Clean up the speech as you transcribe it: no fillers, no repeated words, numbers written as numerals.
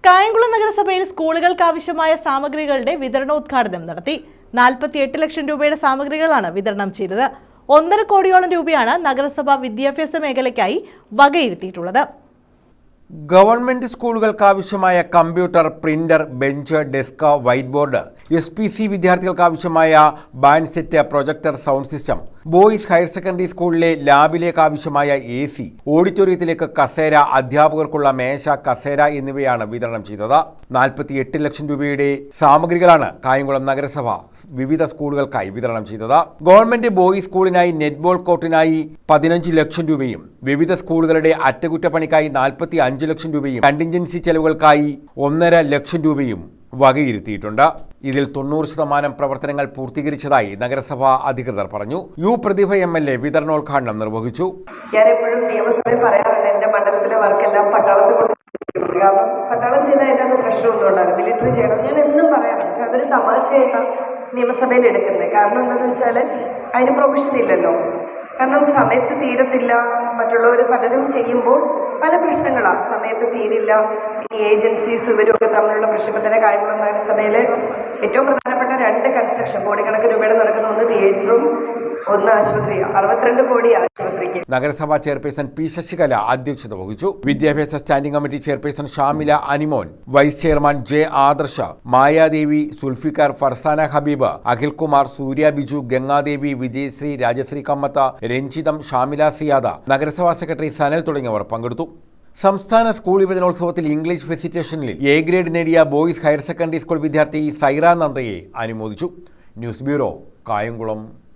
കായംകുളം നഗരസഭയിൽ സ്കൂളുകൾക്ക് ആവശ്യമായ സാമഗ്രികളുടെ വിതരണോദ്ഘാടനം നടത്തി. 48 ലക്ഷം രൂപയുടെ സാമഗ്രികളാണ് വിതരണം ചെയ്തത്. 1.5 കോടിയോളം രൂപയാണ് നഗരസഭ വിദ്യാഭ്യാസ മേഖലയ്ക്കായി വകയിരുത്തിയിട്ടുള്ളത്. ഗവൺമെന്റ് സ്കൂളുകൾക്ക് ആവശ്യമായ computer, printer, bench, desk, white board, SPC വിദ്യാർത്ഥികൾക്ക് ആവശ്യമായ band set, projector, sound system, boys higher secondary സ്കൂളിലെ ലാബിലേക്ക് ആവശ്യമായ AC, ഓഡിറ്റോറിയത്തിലേക്ക് കസേര, അധ്യാപകർക്കുള്ള മേശ, കസേര എന്നിവയാണ് വിതരണം ചെയ്തത്. 48 ലക്ഷം രൂപയുടെ സാമഗ്രികളാണ് കായംകുളം നഗരസഭ വിവിധ സ്കൂളുകൾക്കായി വിതരണം ചെയ്തത്. ഗവൺമെന്റ് ബോയ്സ് സ്കൂളിനായി നെറ്റ്ബോൾ കോർട്ടിനായി 15 ലക്ഷം രൂപയും വിവിധ സ്കൂളുകളുടെ അറ്റകുറ്റപ്പണിക്കായി 45 ലക്ഷം രൂപയും കണ്ടിൻജൻസി ചെലവുകൾക്കായി 1.5 ലക്ഷം രൂപയും വകയിരുത്തിയിട്ടുണ്ട്. ഇതിൽ 90% പ്രവർത്തനങ്ങൾ പൂർത്തീകരിച്ചതായി നഗരസഭാ അധികൃതർ പറഞ്ഞു. പ്രതിഭ MLA വിതരണോദ്ഘാടനം നിർവഹിച്ചു. ഞാൻ എപ്പോഴും നിയമസഭയിൽ പറയാറുണ്ട്, എന്റെ മണ്ഡലത്തിലെ വർക്കെല്ലാം പട്ടാളത്തിൽ കൊണ്ട്, കാരണം പട്ടാളം ചെയ്താൽ അതിൻ്റെ അത് പ്രശ്നമൊന്നും ഉണ്ടാകും, മിലിറ്ററി ചെയ്യണം ഞാൻ എന്നും പറയാറുണ്ട്. പക്ഷെ അതൊരു തമാശയായിട്ടാണ് നിയമസഭയിൽ എടുക്കുന്നത്. കാരണം എന്താണെന്ന് വെച്ചാൽ അതിന് പ്രൊവിഷൻ ഇല്ലല്ലോ. കാരണം സമയത്ത് തീരത്തില്ല, മറ്റുള്ളവർ പലരും ചെയ്യുമ്പോൾ പല പ്രശ്നങ്ങളാണ്, സമയത്ത് തീരില്ല. ഇനി ഏജൻസീസ് ഇവരൊക്കെ തമ്മിലുള്ള പ്രശ്നം തന്നെ. കായംകുളം നഗരസഭയിൽ ഏറ്റവും പ്രധാനപ്പെട്ട 2 കൺസ്ട്രക്ഷൻ കോടിക്കണക്കിന് രൂപയുടെ നടക്കുന്ന, ഒന്ന് തിയേറ്ററും ഒന്ന് ആശുപത്രിയാണ്. 62 കോടി ആശുപത്രിക്ക്. നഗരസഭാ ചെയർപേഴ്സൺ P. ശശികല അധ്യക്ഷത വഹിച്ചു. വിദ്യാഭ്യാസ standing committee chairperson Shamila Animon, vice chairman J. Adarsh, Mayadevi, Sulfikar, Farsana Habib, Akhil Kumar, സൂര്യ ബിജു, ഗംഗാദേവി, വിജയശ്രീ, രാജശ്രീ കമ്മത്ത, രഞ്ജിതം, ഷാമില സിയാദ, നഗരസഭാ സെക്രട്ടറി സനൽ തുടങ്ങിയവർ പങ്കെടുത്തു. സംസ്ഥാന സ്കൂൾ യുവജനോത്സവത്തിൽ ഇംഗ്ലീഷ് ഫെസിറ്റേഷനിൽ A ഗ്രേഡ് നേടിയ ബോയ്സ് ഹയർ സെക്കൻഡറി സ്കൂൾ വിദ്യാർത്ഥി സൈറ നന്ദയെ അനുമോദിച്ചു. News bureau, Kayamkulam.